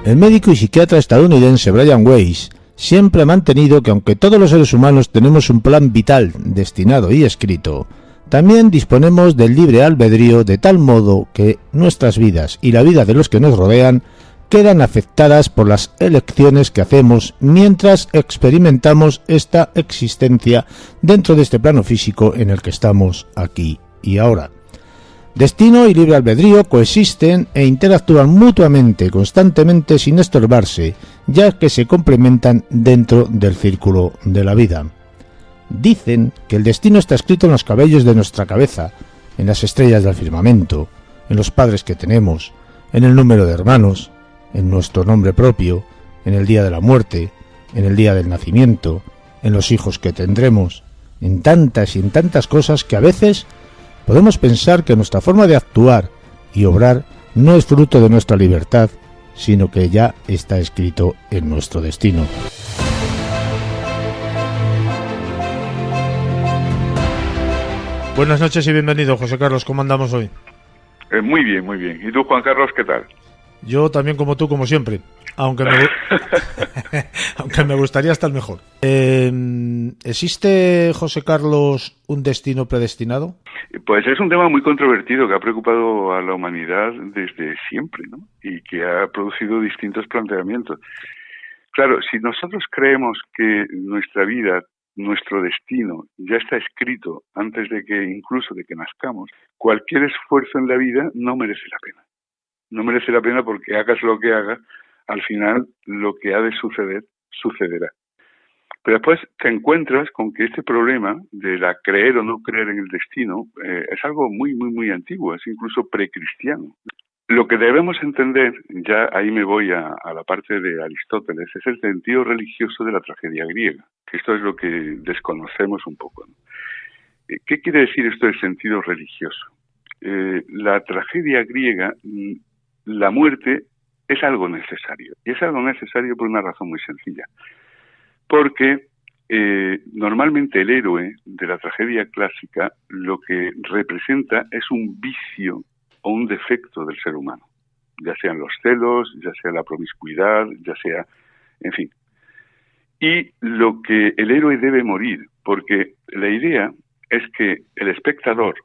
El médico y psiquiatra estadounidense Brian Weiss siempre ha mantenido que aunque todos los seres humanos tenemos un plan vital destinado y escrito, también disponemos del libre albedrío de tal modo que nuestras vidas y la vida de los que nos rodean quedan afectadas por las elecciones que hacemos mientras experimentamos esta existencia dentro de este plano físico en el que estamos aquí y ahora. Destino y libre albedrío coexisten e interactúan mutuamente, constantemente, sin estorbarse, ya que se complementan dentro del círculo de la vida. Dicen que el destino está escrito en los cabellos de nuestra cabeza, en las estrellas del firmamento, en los padres que tenemos, en el número de hermanos, en nuestro nombre propio, en el día de la muerte, en el día del nacimiento, en los hijos que tendremos, en tantas y en tantas cosas que a veces podemos pensar que nuestra forma de actuar y obrar no es fruto de nuestra libertad, sino que ya está escrito en nuestro destino. Buenas noches y bienvenido, José Carlos. ¿Cómo andamos hoy? Muy bien, muy bien. ¿Y tú, Juan Carlos, qué tal? Yo también como tú, como siempre. Aunque me gustaría estar mejor. ¿Existe, José Carlos, un destino predestinado? Pues es un tema muy controvertido que ha preocupado a la humanidad desde siempre, ¿no? Y que ha producido distintos planteamientos. Claro, si nosotros creemos que nuestra vida, nuestro destino, ya está escrito antes de que incluso de que nazcamos, cualquier esfuerzo en la vida no merece la pena. No merece la pena porque hagas lo que hagas, al final lo que ha de suceder, sucederá. Pero después te encuentras con que este problema de la creer o no creer en el destino es algo muy, muy, muy antiguo, es incluso precristiano. Lo que debemos entender, ya ahí me voy a la parte de Aristóteles, es el sentido religioso de la tragedia griega, que esto es lo que desconocemos un poco, ¿no? ¿Qué quiere decir esto del sentido religioso? La tragedia griega, la muerte es algo necesario, y es algo necesario por una razón muy sencilla. Porque normalmente el héroe de la tragedia clásica lo que representa es un vicio o un defecto del ser humano, ya sean los celos, ya sea la promiscuidad, ya sea, en fin. Y lo que el héroe debe morir, porque la idea es que el espectador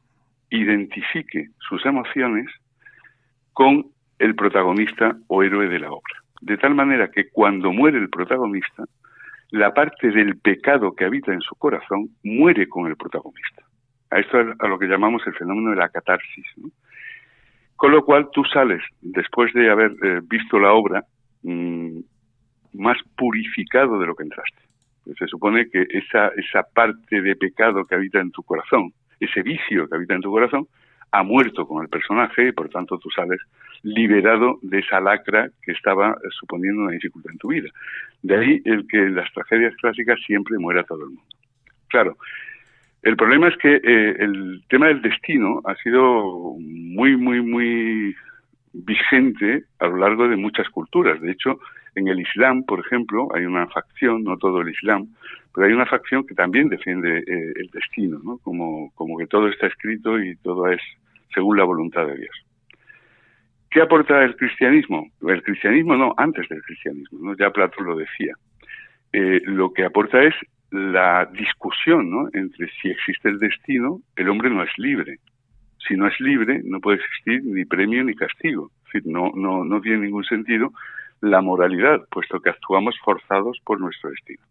identifique sus emociones con el protagonista o héroe de la obra. De tal manera que cuando muere el protagonista, la parte del pecado que habita en su corazón muere con el protagonista. A esto es a lo que llamamos el fenómeno de la catarsis, ¿no? Con lo cual tú sales, después de haber visto la obra, más purificado de lo que entraste. Pues se supone que esa parte de pecado que habita en tu corazón, ese vicio que habita en tu corazón, ha muerto con el personaje y por tanto tú sales liberado de esa lacra que estaba suponiendo una dificultad en tu vida. De ahí el que en las tragedias clásicas siempre muera todo el mundo. Claro, el problema es que el tema del destino ha sido muy, muy, muy vigente a lo largo de muchas culturas. De hecho, en el Islam, por ejemplo, hay una facción, no todo el Islam, pero hay una facción que también defiende el destino, ¿no? Como que todo está escrito y todo es según la voluntad de Dios. ¿Qué aporta el cristianismo? El cristianismo no, antes del cristianismo, ¿no? Ya Platón lo decía. Lo que aporta es la discusión, ¿no? Entre si existe el destino, el hombre no es libre. Si no es libre, no puede existir ni premio ni castigo. Es decir, no tiene ningún sentido la moralidad, puesto que actuamos forzados por nuestro destino.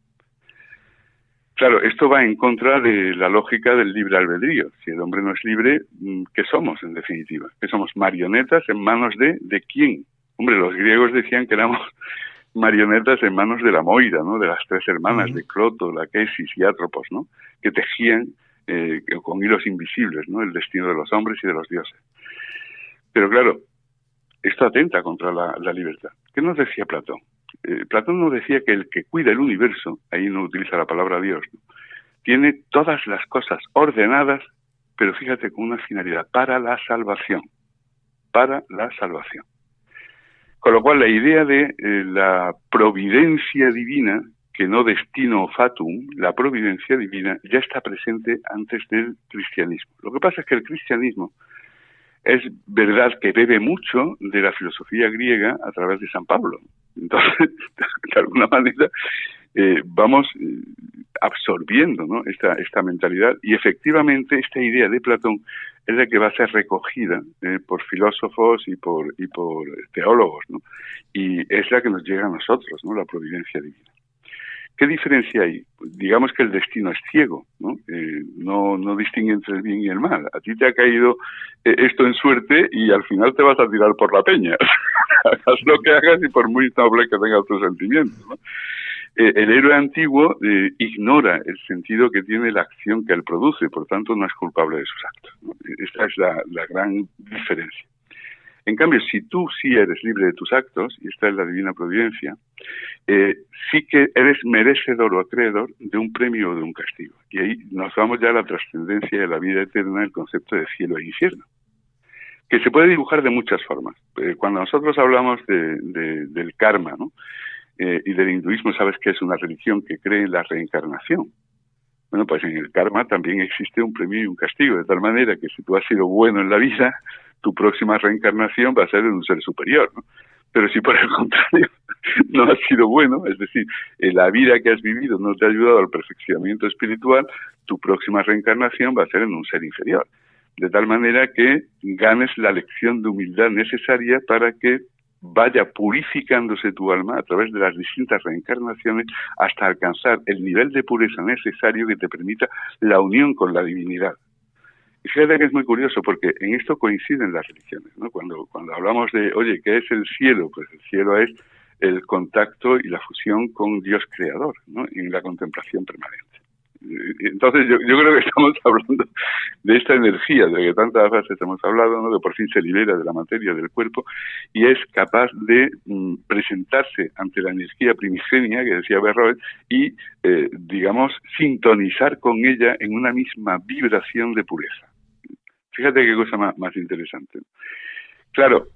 Claro, esto va en contra de la lógica del libre albedrío. Si el hombre no es libre, ¿qué somos, en definitiva? ¿Que somos marionetas en manos de quién? Hombre, los griegos decían que éramos marionetas en manos de la Moira, ¿no? De las tres hermanas, de Cloto, Laquesis y Atropos, ¿no? Que tejían con hilos invisibles, ¿no? El destino de los hombres y de los dioses. Pero claro, esto atenta contra la libertad. ¿Qué nos decía Platón? Platón nos decía que el que cuida el universo, ahí no utiliza la palabra Dios, ¿no? Tiene todas las cosas ordenadas, pero fíjate, con una finalidad, para la salvación. Para la salvación. Con lo cual, la idea de la providencia divina, que no destino fatum, la providencia divina, ya está presente antes del cristianismo. Lo que pasa es que el cristianismo es verdad que bebe mucho de la filosofía griega a través de San Pablo. Entonces, de alguna manera, vamos absorbiendo, ¿no?, esta mentalidad, y efectivamente esta idea de Platón es la que va a ser recogida por filósofos y por teólogos, ¿no?, y es la que nos llega a nosotros, ¿no?, la providencia divina. ¿Qué diferencia hay? Pues digamos que el destino es ciego, ¿no? No distingue entre el bien y el mal. A ti te ha caído esto en suerte y al final te vas a tirar por la peña. Hagas lo que hagas y por muy noble que tengas tus sentimientos, ¿no? El héroe antiguo ignora el sentido que tiene la acción que él produce, por tanto no es culpable de sus actos, ¿no? Esta es la gran diferencia. En cambio, si tú sí eres libre de tus actos, y esta es la divina providencia, sí que eres merecedor o acreedor de un premio o de un castigo. Y ahí nos vamos ya a la trascendencia de la vida eterna, el concepto de cielo e infierno, que se puede dibujar de muchas formas. Cuando nosotros hablamos del karma, ¿no?, y del hinduismo, sabes que es una religión que cree en la reencarnación. Bueno, pues en el karma también existe un premio y un castigo, de tal manera que si tú has sido bueno en la vida, tu próxima reencarnación va a ser en un ser superior, ¿no? Pero si por el contrario no has sido bueno, es decir, la vida que has vivido no te ha ayudado al perfeccionamiento espiritual, tu próxima reencarnación va a ser en un ser inferior. De tal manera que ganes la lección de humildad necesaria para que vaya purificándose tu alma a través de las distintas reencarnaciones hasta alcanzar el nivel de pureza necesario que te permita la unión con la divinidad. Y fíjate que es muy curioso porque en esto coinciden las religiones, ¿no? Cuando hablamos de, oye, ¿qué es el cielo? Pues el cielo es el contacto y la fusión con Dios creador, ¿no?, en la contemplación permanente. Entonces yo creo que estamos hablando de esta energía de que tantas veces hemos hablado, ¿no?, que por fin se libera de la materia del cuerpo y es capaz de presentarse ante la energía primigenia que decía Berroet y, digamos, sintonizar con ella en una misma vibración de pureza. Fíjate qué cosa más interesante. Claro,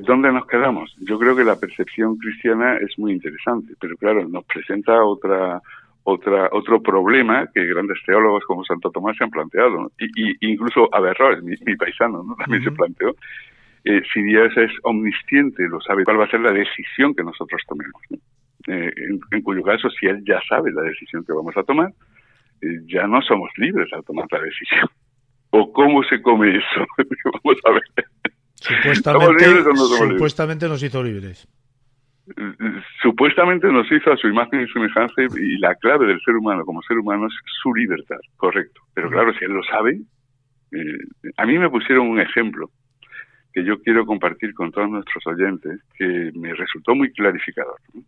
¿dónde nos quedamos? Yo creo que la percepción cristiana es muy interesante, pero claro, nos presenta otro problema que grandes teólogos como Santo Tomás se han planteado, ¿no? Y incluso Averroes, mi paisano, ¿no?, también se planteó. Si Dios es omnisciente, lo sabe, ¿cuál va a ser la decisión que nosotros tomemos, ¿no? En cuyo caso, si Él ya sabe la decisión que vamos a tomar, ya no somos libres al tomar la decisión. ¿O cómo se come eso? Vamos a ver. Supuestamente nos hizo libres. Supuestamente nos hizo a su imagen y semejanza, y la clave del ser humano como ser humano es su libertad, correcto. Pero claro, si él lo sabe, a mí me pusieron un ejemplo que yo quiero compartir con todos nuestros oyentes, que me resultó muy clarificador, ¿no?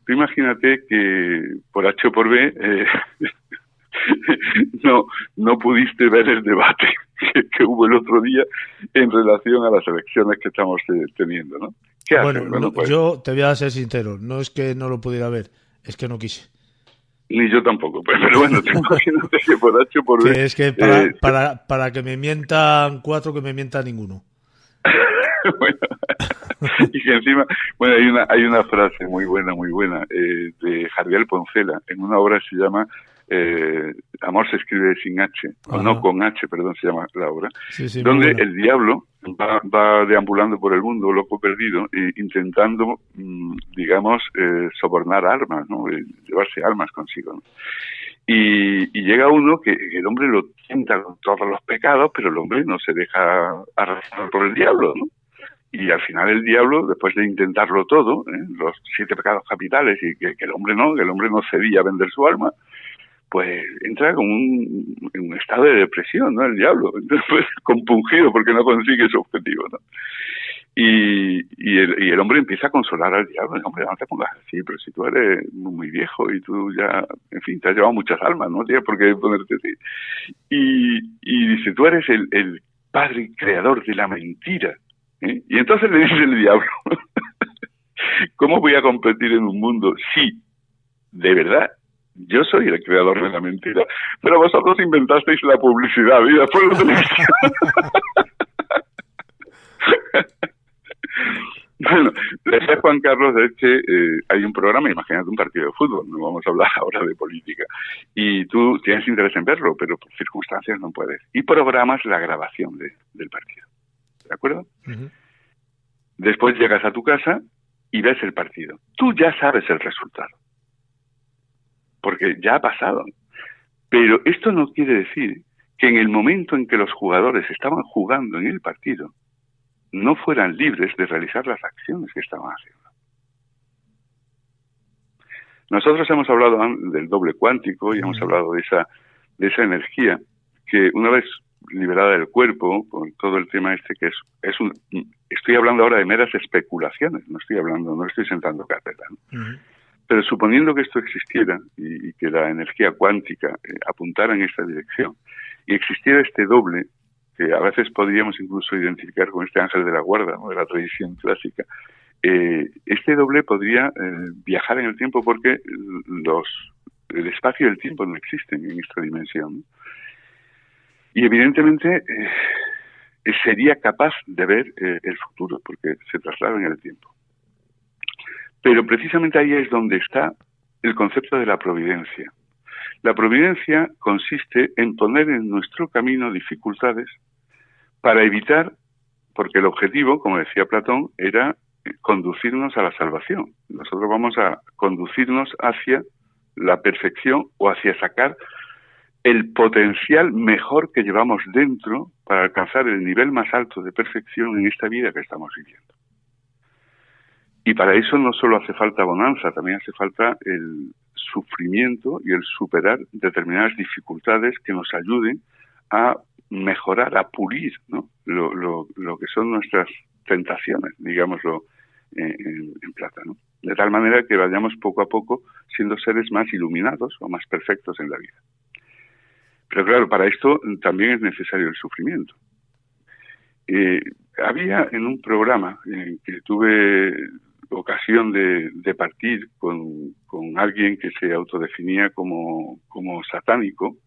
Tú imagínate que por H o por B no pudiste ver el debate que hubo el otro día en relación a las elecciones que estamos teniendo, ¿no? ¿Qué haces? Bueno, pues yo te voy a ser sincero, no es que no lo pudiera ver, es que no quise. Ni yo tampoco, pero bueno, te imagínate que por H o por B... Que es que para que me mientan 4, que me mienta ninguno. Bueno, y que encima, bueno, hay una frase muy buena, de Jardiel Poncela, en una obra que se llama Amor se escribe sin H, o no con H, perdón, se llama la obra, sí, donde el diablo va deambulando por el mundo, loco perdido, intentando, digamos, sobornar armas, ¿no?, llevarse almas consigo, ¿no? Y llega uno que el hombre lo tienta con todos los pecados, pero el hombre no se deja arrastrar por el diablo, ¿no? Y al final el diablo, después de intentarlo todo, los 7 pecados capitales, y que el hombre no cedía a vender su alma, pues entra como en un estado de depresión, ¿no?, el diablo, después compungido porque no consigue su objetivo, ¿no? Y el hombre empieza a consolar al diablo. El hombre, no te pongas así, pero si tú eres muy viejo y tú ya, en fin, te has llevado muchas almas, no tienes por qué ponerte así. Y dice, tú eres el padre creador de la mentira, ¿eh? Y entonces le dice el diablo, ¿cómo voy a competir en un mundo si, de verdad, yo soy el creador de la mentira, pero vosotros inventasteis la publicidad y después la televisión? Bueno, después Juan Carlos, es que hay un programa, imagínate un partido de fútbol, no vamos a hablar ahora de política, y tú tienes interés en verlo, pero por circunstancias no puedes. Y programas la grabación del partido. ¿De acuerdo? Uh-huh. Después llegas a tu casa y ves el partido. Tú ya sabes el resultado, porque ya ha pasado. Pero esto no quiere decir que en el momento en que los jugadores estaban jugando en el partido, no fueran libres de realizar las acciones que estaban haciendo. Nosotros hemos hablado del doble cuántico y hemos hablado de esa energía que una vez liberada del cuerpo, con todo el tema este que estoy hablando ahora de meras especulaciones, no estoy sentando cátedra, ¿no? Uh-huh. Pero suponiendo que esto existiera y que la energía cuántica apuntara en esta dirección y existiera este doble, que a veces podríamos incluso identificar con este ángel de la guarda, ¿no?, de la tradición clásica, este doble podría viajar en el tiempo porque el espacio y el tiempo no existen en esta dimensión, ¿no? Y evidentemente sería capaz de ver el futuro porque se traslada en el tiempo. Pero precisamente ahí es donde está el concepto de la providencia. La providencia consiste en poner en nuestro camino dificultades para evitar, porque el objetivo, como decía Platón, era conducirnos a la salvación. Nosotros vamos a conducirnos hacia la perfección o hacia sacar el potencial mejor que llevamos dentro para alcanzar el nivel más alto de perfección en esta vida que estamos viviendo. Y para eso no solo hace falta bonanza, también hace falta el sufrimiento y el superar determinadas dificultades que nos ayuden a mejorar, a pulir, ¿no?, lo que son nuestras tentaciones, digámoslo en plata, ¿no? De tal manera que vayamos poco a poco siendo seres más iluminados o más perfectos en la vida. Pero claro, para esto también es necesario el sufrimiento. Había en un programa que tuve ocasión de partir con alguien que se autodefinía como satánico,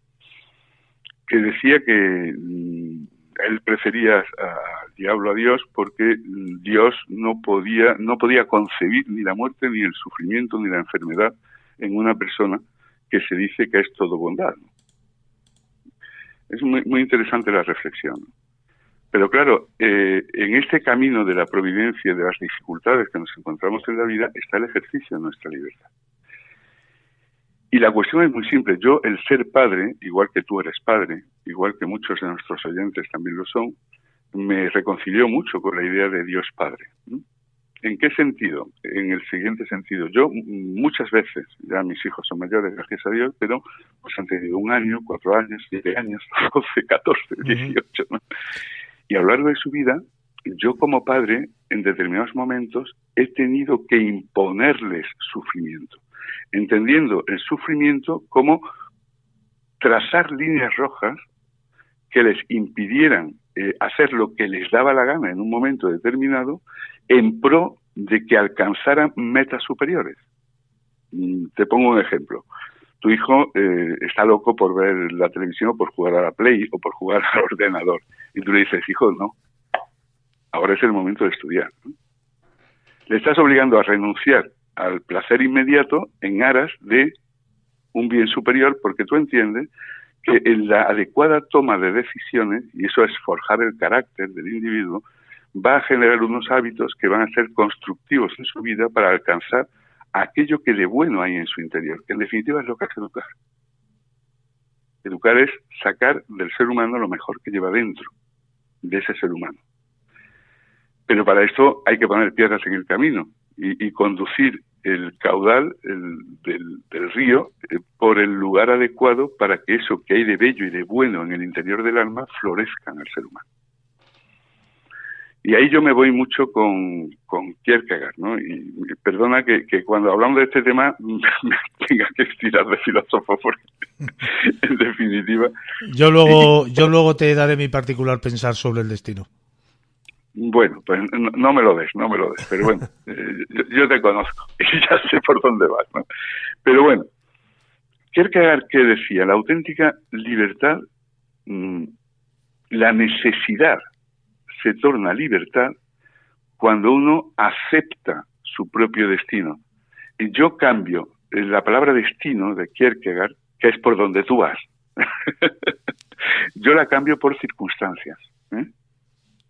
que decía que él prefería al diablo a Dios porque Dios no podía concebir ni la muerte, ni el sufrimiento, ni la enfermedad en una persona que se dice que es todo bondad, ¿no? Es muy, muy interesante la reflexión. Pero claro, en este camino de la providencia, de las dificultades que nos encontramos en la vida, está el ejercicio de nuestra libertad. Y la cuestión es muy simple. Yo, el ser padre, igual que tú eres padre, igual que muchos de nuestros oyentes también lo son, me reconcilió mucho con la idea de Dios Padre, ¿no? ¿En qué sentido? En el siguiente sentido. Yo muchas veces, ya mis hijos son mayores, gracias a Dios, pero pues han tenido 1 año, 4 años, 7 años, 12, 14, 18, ¿no? Y a lo largo de su vida, yo como padre, en determinados momentos, he tenido que imponerles sufrimiento, entendiendo el sufrimiento como trazar líneas rojas que les impidieran hacer lo que les daba la gana en un momento determinado en pro de que alcanzaran metas superiores. Te pongo un ejemplo. Tu hijo está loco por ver la televisión o por jugar a la Play o por jugar al ordenador. Y tú le dices, hijo, no, ahora es el momento de estudiar, ¿no? Le estás obligando a renunciar al placer inmediato en aras de un bien superior porque tú entiendes que en la adecuada toma de decisiones, y eso es forjar el carácter del individuo, va a generar unos hábitos que van a ser constructivos en su vida para alcanzar aquello que de bueno hay en su interior, que en definitiva es lo que hace educar. Educar es sacar del ser humano lo mejor que lleva dentro de ese ser humano. Pero para esto hay que poner piedras en el camino y conducir el caudal del río por el lugar adecuado para que eso que hay de bello y de bueno en el interior del alma florezca en el ser humano. Y ahí yo me voy mucho con Kierkegaard, ¿no? Y perdona que cuando hablamos de este tema me tenga que estirar de filósofo porque en definitiva... Yo luego te daré mi particular pensar sobre el destino. Bueno, pues no me lo des, pero bueno, yo te conozco y ya sé por dónde vas, ¿no? Pero bueno, Kierkegaard, ¿qué decía? La auténtica libertad, la necesidad se torna libertad cuando uno acepta su propio destino. Y yo cambio la palabra destino de Kierkegaard, que es por donde tú vas. Yo la cambio por circunstancias.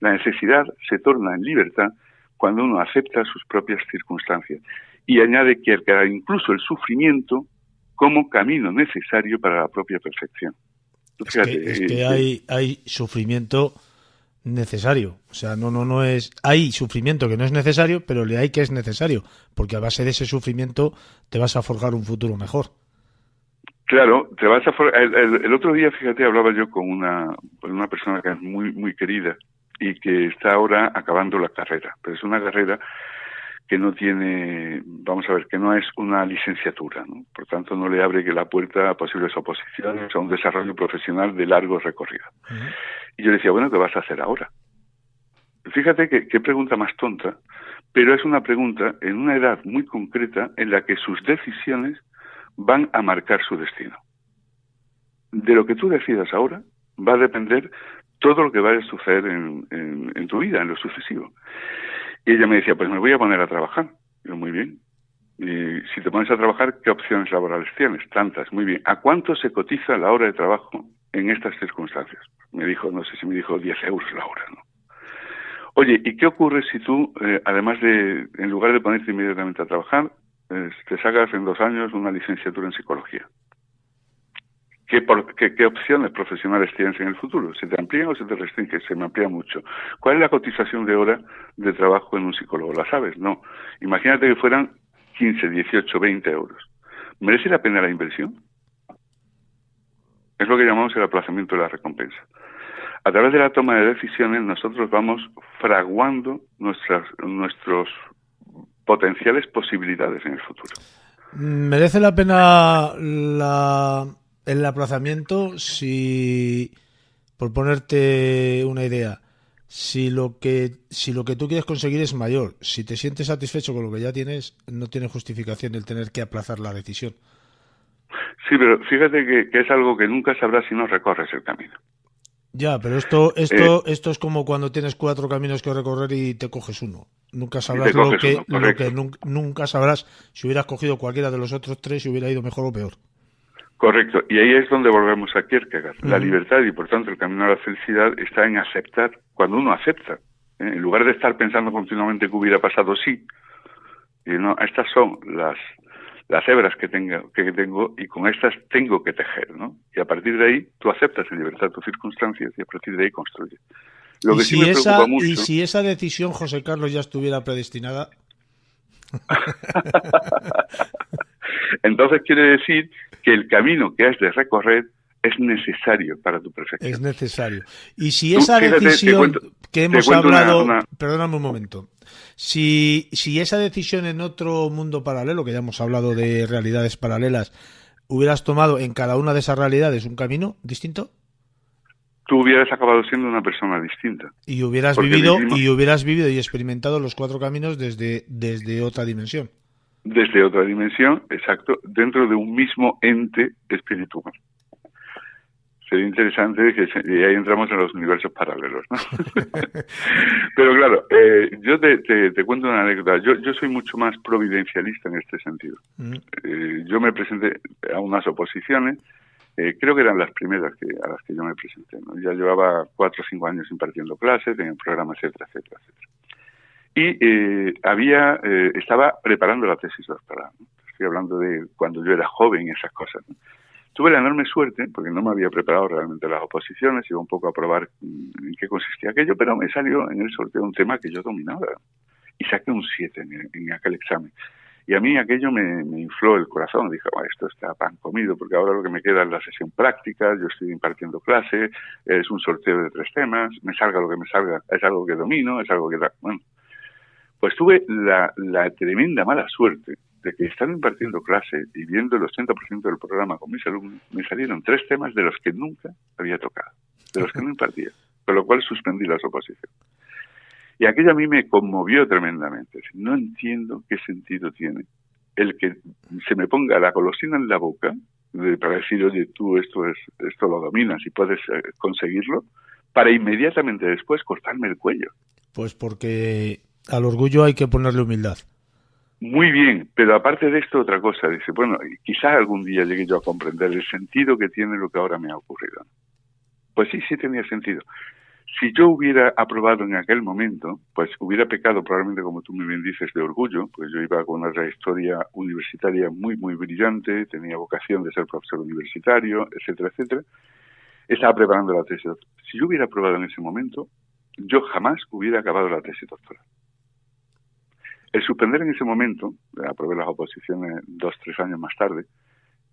La necesidad se torna en libertad cuando uno acepta sus propias circunstancias. Y añade Kierkegaard incluso el sufrimiento como camino necesario para la propia perfección. Fíjate, es que hay sufrimiento necesario. O sea, no es... Hay sufrimiento que no es necesario, pero le hay que es necesario. Porque a base de ese sufrimiento te vas a forjar un futuro mejor. Claro, te vas a forjar... El otro día, fíjate, hablaba yo con una persona que es muy, muy querida y que está ahora acabando la carrera. Pero es una carrera que no tiene, vamos a ver, que no es una licenciatura, ¿no? Por tanto, no le abre que la puerta a posibles oposiciones, a un desarrollo profesional de largo recorrido. Uh-huh. Y yo le decía, bueno, ¿qué vas a hacer ahora? Fíjate qué pregunta más tonta, pero es una pregunta en una edad muy concreta en la que sus decisiones van a marcar su destino. De lo que tú decidas ahora va a depender todo lo que vaya a suceder en tu vida, en lo sucesivo. Y ella me decía, pues me voy a poner a trabajar. Yo, muy bien. Y si te pones a trabajar, ¿qué opciones laborales tienes? Tantas, muy bien. ¿A cuánto se cotiza la hora de trabajo en estas circunstancias? Me dijo, no sé si me dijo 10 euros la hora, ¿no? Oye, ¿y qué ocurre si tú, además de, en lugar de ponerte inmediatamente a trabajar, te sacas en 2 años una licenciatura en psicología? ¿Qué opciones profesionales tienes en el futuro? ¿Se te amplían o se te restringen? Se me amplía mucho. ¿Cuál es la cotización de hora de trabajo en un psicólogo? ¿La sabes? No. Imagínate que fueran 15, 18, 20 euros. ¿Merece la pena la inversión? Es lo que llamamos el aplazamiento de la recompensa. A través de la toma de decisiones nosotros vamos fraguando nuestros potenciales posibilidades en el futuro. ¿Merece la pena el aplazamiento si, por ponerte una idea, si lo que tú quieres conseguir es mayor, si te sientes satisfecho con lo que ya tienes, no tiene justificación el tener que aplazar la decisión? Sí, pero fíjate que es algo que nunca sabrás si no recorres el camino. Ya, pero esto es como cuando tienes 4 caminos que recorrer y te coges uno. Nunca sabrás nunca sabrás si hubieras cogido cualquiera de los otros 3 si hubiera ido mejor o peor. Correcto, y ahí es donde volvemos a Kierkegaard. La libertad y, por tanto, el camino a la felicidad está en aceptar, cuando uno acepta, en lugar de estar pensando continuamente que hubiera pasado sí, y no, estas son las hebras que tengo y con estas tengo que tejer, ¿no? Y a partir de ahí tú aceptas en libertad tus circunstancias y a partir de ahí construyes. Lo que sí me preocupa mucho... ¿Y si esa decisión, José Carlos, ya estuviera predestinada? Entonces quiere decir que el camino que has de recorrer es necesario para tu perfección. Es necesario. Y si esa decisión que hemos hablado... Perdóname un momento. Si esa decisión en otro mundo paralelo, que ya hemos hablado de realidades paralelas, hubieras tomado en cada una de esas realidades un camino distinto, tú hubieras acabado siendo una persona distinta. Y hubieras vivido y experimentado los 4 caminos desde otra dimensión. Desde otra dimensión, exacto, dentro de un mismo ente espiritual. Sería interesante y ahí entramos en los universos paralelos, ¿no? Pero claro, yo te cuento una anécdota. Yo soy mucho más providencialista en este sentido. Yo me presenté a unas oposiciones, creo que eran las primeras a las que yo me presenté, ¿no? Ya llevaba 4 o 5 años impartiendo clases, tenía un programa, etcétera, etcétera, etcétera. Y estaba preparando la tesis doctoral, ¿no? Estoy hablando de cuando yo era joven y esas cosas, ¿no? Tuve la enorme suerte, porque no me había preparado realmente las oposiciones, iba un poco a probar en qué consistía aquello, pero me salió en el sorteo un tema que yo dominaba y saqué un 7 en aquel examen. Y a mí aquello me infló el corazón. Dije, esto está pan comido, porque ahora lo que me queda es la sesión práctica, yo estoy impartiendo clase, es un sorteo de 3 temas, me salga lo que me salga, es algo que domino, es algo que... Bueno, pues tuve la tremenda mala suerte de que estando impartiendo clase y viendo el 80% del programa con mis alumnos, me salieron 3 temas de los que nunca había tocado, de los que no impartía, con lo cual suspendí las oposiciones. Y aquello a mí me conmovió tremendamente. No entiendo qué sentido tiene el que se me ponga la golosina en la boca para decir, oye, tú esto lo dominas y puedes conseguirlo, para inmediatamente después cortarme el cuello. Pues porque al orgullo hay que ponerle humildad. Muy bien, pero aparte de esto, otra cosa. Dice, bueno, quizás algún día llegue yo a comprender el sentido que tiene lo que ahora me ha ocurrido. Pues sí tenía sentido. Si yo hubiera aprobado en aquel momento, pues hubiera pecado probablemente, como tú muy bien dices, de orgullo, pues yo iba con una trayectoria universitaria muy, muy brillante, tenía vocación de ser profesor universitario, etcétera, etcétera. Estaba preparando la tesis doctoral. Si yo hubiera aprobado en ese momento, yo jamás hubiera acabado la tesis doctoral. El suspender en ese momento, aprobé las oposiciones 2-3 años más tarde,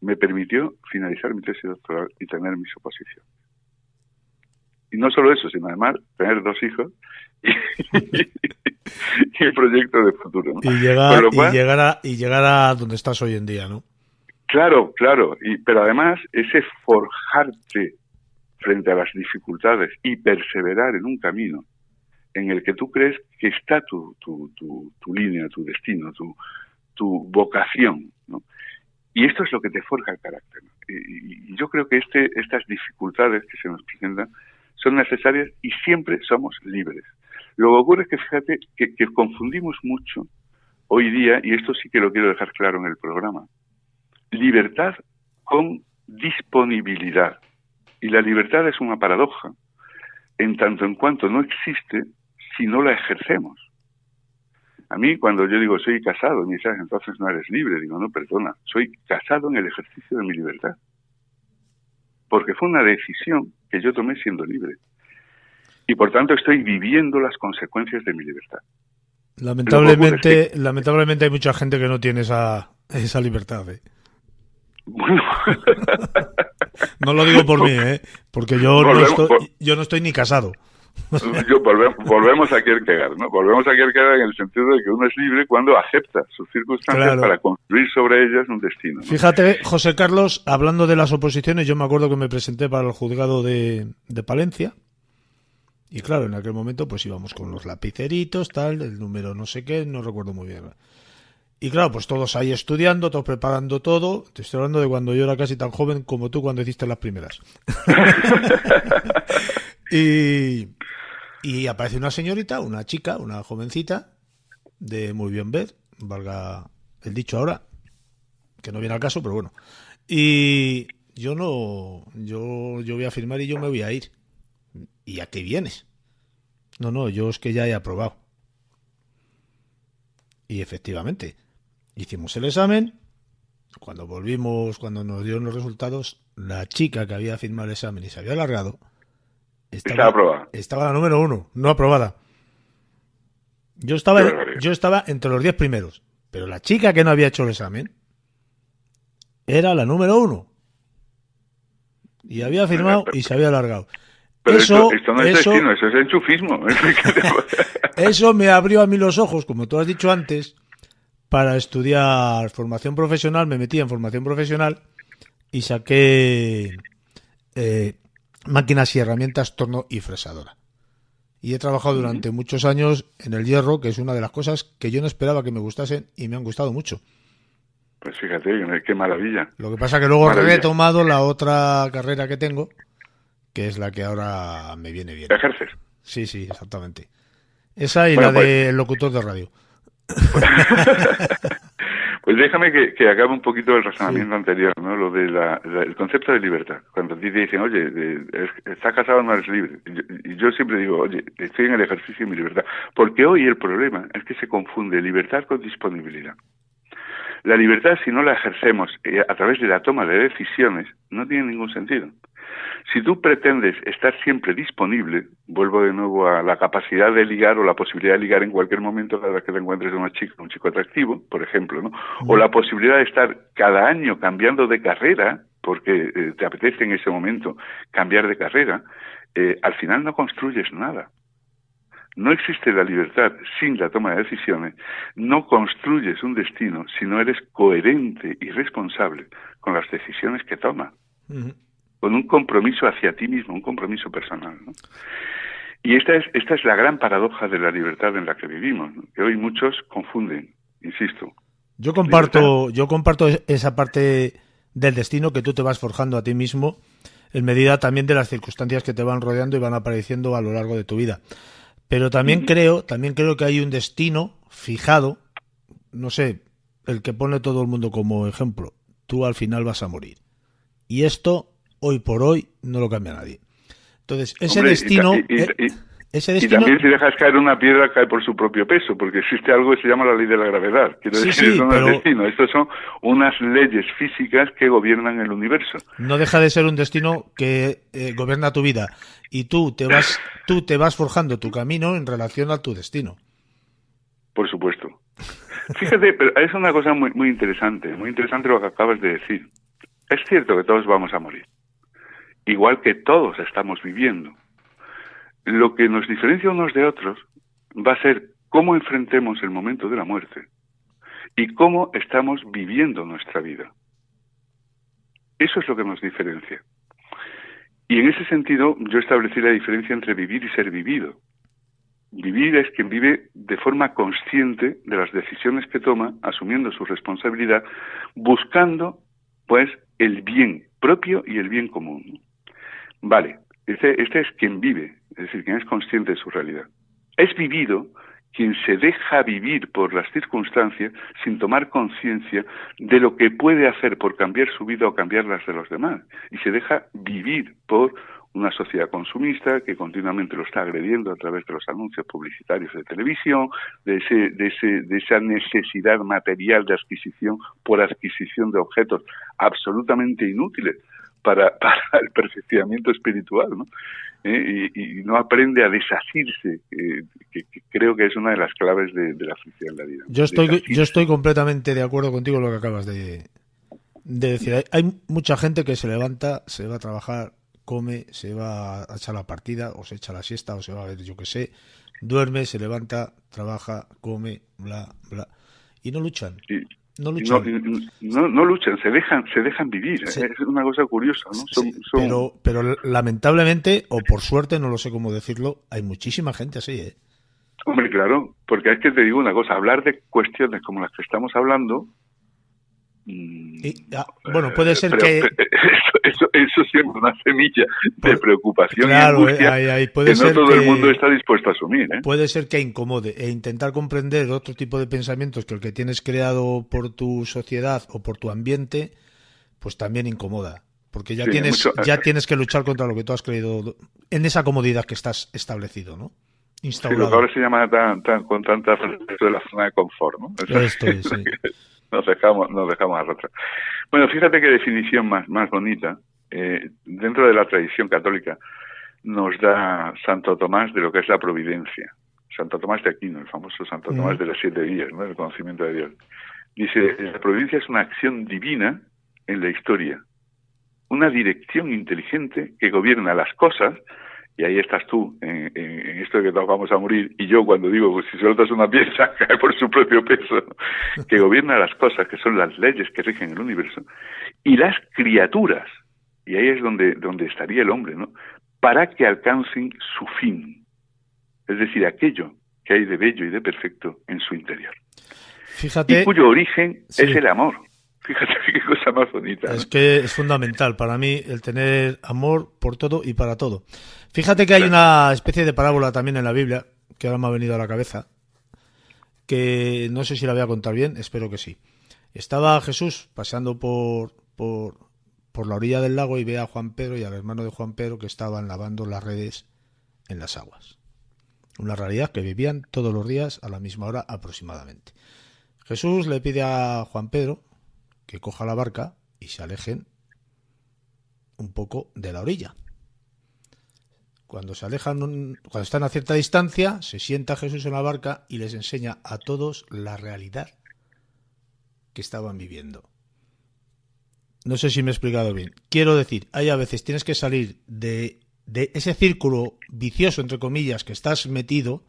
me permitió finalizar mi tesis doctoral y tener mis oposiciones. Y no solo eso, sino además tener 2 hijos y el proyecto de futuro, ¿no? Y llegar a donde estás hoy en día, ¿no? Claro, pero además ese forjarte frente a las dificultades y perseverar en un camino en el que tú crees que está tu línea, tu destino, tu vocación, ¿no? Y esto es lo que te forja el carácter, ¿no? Y yo creo que estas dificultades que se nos presentan son necesarias y siempre somos libres. Lo que ocurre es que fíjate que confundimos mucho hoy día, y esto sí que lo quiero dejar claro en el programa, libertad con disponibilidad. Y la libertad es una paradoja, en tanto en cuanto no existe si no la ejercemos. A mí, cuando yo digo soy casado, me dicen, entonces no eres libre. Digo, no, perdona, soy casado en el ejercicio de mi libertad. Porque fue una decisión que yo tomé siendo libre. Y por tanto estoy viviendo las consecuencias de mi libertad. Lamentablemente hay mucha gente que no tiene esa libertad, ¿eh? Bueno. No lo digo por mí, porque yo no estoy ni casado. Volvemos a Kierkegaard, ¿no? Volvemos a Kierkegaard en el sentido de que uno es libre cuando acepta sus circunstancias, claro, para construir sobre ellas un destino, ¿no? Fíjate, José Carlos, hablando de las oposiciones, yo me acuerdo que me presenté para el juzgado de Palencia. Y claro, en aquel momento pues íbamos con los lapiceritos, tal, el número no sé qué, no recuerdo muy bien. Y claro, pues todos ahí estudiando, todos preparando todo. Te estoy hablando de cuando yo era casi tan joven como tú cuando hiciste las primeras. Y aparece una señorita, una chica, una jovencita, de muy bien ver, valga el dicho ahora, que no viene al caso, pero bueno. Y yo voy a firmar y yo me voy a ir. ¿Y a qué vienes? No, yo es que ya he aprobado. Y efectivamente, hicimos el examen. Cuando nos dieron los resultados, la chica que había firmado el examen y se había alargado estaba aprobada. Estaba la número 1, no aprobada. Yo estaba entre los 10 primeros, pero la chica que no había hecho el examen era la número 1. Y había firmado y se había alargado. Pero esto no es destino, eso es enchufismo. Eso me abrió a mí los ojos, como tú has dicho antes, para estudiar formación profesional. Me metí en formación profesional y saqué máquinas y herramientas, torno y fresadora. Y he trabajado durante muchos años en el hierro, que es una de las cosas que yo no esperaba que me gustasen y me han gustado mucho. Pues fíjate, qué maravilla. Lo que pasa es que luego he retomado la otra carrera que tengo, que es la que ahora me viene bien. ¿Ejerces? Sí, exactamente. Esa y la de locutor de radio. Pues déjame que acabe un poquito el razonamiento anterior, ¿no? Lo de el concepto de libertad. Cuando te dicen, oye, estás casado, no eres libre. Y yo siempre digo, oye, estoy en el ejercicio de mi libertad. Porque hoy el problema es que se confunde libertad con disponibilidad. La libertad, si no la ejercemos a través de la toma de decisiones, no tiene ningún sentido. Si tú pretendes estar siempre disponible, vuelvo de nuevo a la capacidad de ligar o la posibilidad de ligar en cualquier momento cada vez que te encuentres una chica, un chico atractivo, por ejemplo, ¿no? O la posibilidad de estar cada año cambiando de carrera, porque te apetece en ese momento cambiar de carrera, al final no construyes nada. No existe la libertad sin la toma de decisiones, no construyes un destino si no eres coherente y responsable con las decisiones que tomas. Con un compromiso hacia ti mismo, un compromiso personal, ¿no? Y esta es la gran paradoja de la libertad en la que vivimos, ¿no? Que hoy muchos confunden, insisto. Yo comparto esa parte del destino que tú te vas forjando a ti mismo en medida también de las circunstancias que te van rodeando y van apareciendo a lo largo de tu vida. Pero también creo que hay un destino fijado no sé, el que pone todo el mundo como ejemplo, tú al final vas a morir. Y esto, hoy por hoy, no lo cambia nadie. Entonces, ese destino... Y también si dejas caer una piedra, cae por su propio peso, porque existe algo que se llama la ley de la gravedad. Quiero decir, eso no es destino. Estos son unas leyes físicas que gobiernan el universo. No deja de ser un destino que gobierna tu vida. Y tú te vas forjando tu camino en relación a tu destino. Por supuesto. Fíjate, pero es una cosa muy interesante lo que acabas de decir. Es cierto que todos vamos a morir, igual que todos estamos viviendo. Lo que nos diferencia unos de otros va a ser cómo enfrentemos el momento de la muerte y cómo estamos viviendo nuestra vida. Eso es lo que nos diferencia. Y en ese sentido, yo establecí la diferencia entre vivir y ser vivido. Vivir es quien vive de forma consciente de las decisiones que toma, asumiendo su responsabilidad, buscando, pues, el bien propio y el bien común. Vale, este es quien vive, es decir, quien es consciente de su realidad. Es vivido quien se deja vivir por las circunstancias sin tomar conciencia de lo que puede hacer por cambiar su vida o cambiar las de los demás. Y se deja vivir por una sociedad consumista que continuamente lo está agrediendo a través de los anuncios publicitarios de televisión, de esa necesidad material de adquisición por adquisición de objetos absolutamente inútiles para el perfeccionamiento espiritual, ¿no? Y no aprende a desasirse, que creo que es una de las claves de la felicidad en la vida. Yo estoy completamente de acuerdo contigo en lo que acabas de decir. Hay mucha gente que se levanta, se va a trabajar, come, se va a echar la partida, o se echa la siesta, o se va a ver, yo qué sé, duerme, se levanta, trabaja, come, bla, bla, y no luchan. No luchan. No luchan, se dejan vivir. Sí. Es una cosa curiosa, ¿no? Sí, pero lamentablemente, o por suerte, no lo sé cómo decirlo, hay muchísima gente así, ¿eh? Hombre, claro, porque es que te digo una cosa, hablar de cuestiones como las que estamos hablando... bueno, puede ser que... Eso siempre una semilla de preocupación, claro, y angustia puede que ser no todo el mundo está dispuesto a asumir, ¿eh? Puede ser que incomode, e intentar comprender otro tipo de pensamientos que el que tienes creado por tu sociedad o por tu ambiente, pues también incomoda, porque ya tienes que luchar contra lo que tú has creído en esa comodidad que estás establecido, ¿no? Instaurado. Sí, lo que ahora se llama con tanta frecuencia de la zona de confort, ¿no? Esto es, sí. Nos dejamos arrastrar. Bueno, fíjate qué definición más bonita. Dentro de la tradición católica nos da Santo Tomás de lo que es la providencia. Santo Tomás de Aquino, el famoso Santo Tomás de las 7 vías, ¿no? El conocimiento de Dios. Dice, la providencia es una acción divina en la historia, una dirección inteligente que gobierna las cosas. Y ahí estás tú, en esto de que todos vamos a morir, y yo cuando digo, pues si sueltas una pieza, cae por su propio peso, que gobierna las cosas, que son las leyes que rigen el universo, y las criaturas, y ahí es donde estaría el hombre, ¿no? Para que alcancen su fin, es decir, aquello que hay de bello y de perfecto en su interior. Fíjate, y cuyo origen es el amor. Fíjate qué cosa más bonita, ¿no? Es que es fundamental para mí el tener amor por todo y para todo. Fíjate que hay una especie de parábola también en la Biblia, que ahora me ha venido a la cabeza, que no sé si la voy a contar bien, espero que sí. Estaba Jesús paseando por la orilla del lago y ve a Juan Pedro y al hermano de Juan Pedro que estaban lavando las redes en las aguas. Una realidad que vivían todos los días a la misma hora aproximadamente. Jesús le pide a Juan Pedro que coja la barca y se alejen un poco de la orilla. Cuando se alejan, cuando están a cierta distancia, se sienta Jesús en la barca y les enseña a todos la realidad que estaban viviendo. No sé si me he explicado bien. Quiero decir, hay a veces tienes que salir de ese círculo vicioso, entre comillas, que estás metido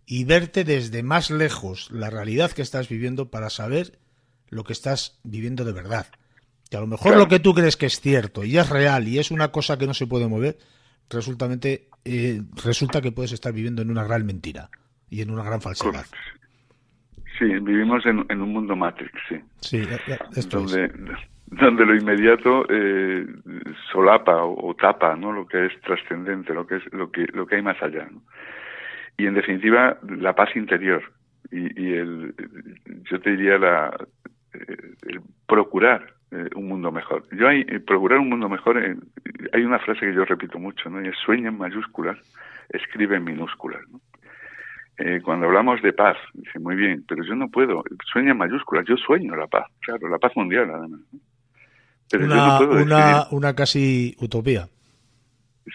y verte desde más lejos la realidad que estás viviendo para saber lo que estás viviendo de verdad. Que a lo mejor lo que tú crees que es cierto y es real y es una cosa que no se puede mover, resulta que puedes estar viviendo en una gran mentira y en una gran falsedad. Sí, vivimos en un mundo Matrix, sí. Sí, esto donde lo inmediato solapa o tapa, ¿no? Lo que es trascendente, lo que hay más allá, ¿no? Y en definitiva, la paz interior. yo te diría el procurar un mundo mejor. Procurar un mundo mejor, hay una frase que yo repito mucho, ¿no? Y es: sueña en mayúsculas, escribe en minúsculas, ¿no? Cuando hablamos de paz, dice, muy bien, pero yo no puedo, sueña en mayúsculas, yo sueño la paz, claro, la paz mundial además, ¿no? Pero yo no puedo decidir. Una casi utopía.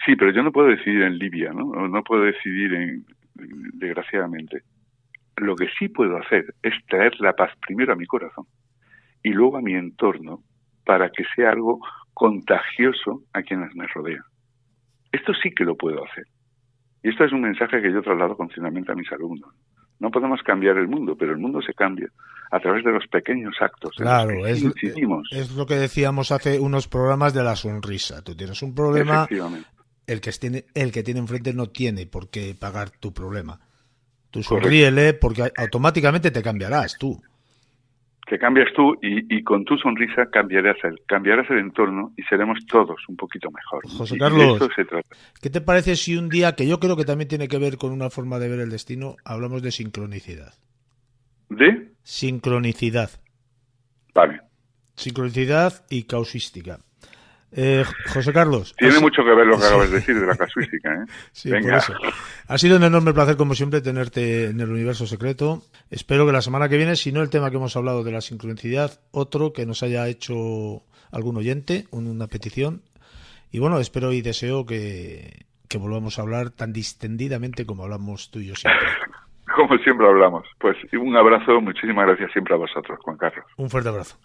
Sí, pero yo no puedo decidir en Libia, ¿no? No puedo decidir desgraciadamente. Lo que sí puedo hacer es traer la paz primero a mi corazón y luego a mi entorno para que sea algo contagioso a quienes me rodean. Esto sí que lo puedo hacer. Y esto es un mensaje que yo traslado continuamente a mis alumnos. No podemos cambiar el mundo, pero el mundo se cambia a través de los pequeños actos. Claro, es lo que decíamos hace unos programas de la sonrisa. Tú tienes un problema, el que tiene enfrente no tiene por qué pagar tu problema. Tú sonríele porque automáticamente te cambiarás tú. Te cambias tú y con tu sonrisa cambiarás el entorno y seremos todos un poquito mejor. José Carlos, de eso se trata. ¿Qué te parece si un día, que yo creo que también tiene que ver con una forma de ver el destino, hablamos de sincronicidad? ¿De? Sincronicidad. Vale. Sincronicidad y causística. José Carlos. Tiene mucho que ver lo que acabas de decir de la casuística, ¿eh? Sí, venga. Por eso. Ha sido un enorme placer, como siempre, tenerte en el Universo Secreto. Espero que la semana que viene, si no el tema que hemos hablado de la sincronicidad, otro que nos haya hecho algún oyente, una petición. Y bueno, espero y deseo que volvamos a hablar tan distendidamente como hablamos tú y yo siempre. Como siempre hablamos. Pues un abrazo, muchísimas gracias siempre a vosotros, Juan Carlos. Un fuerte abrazo.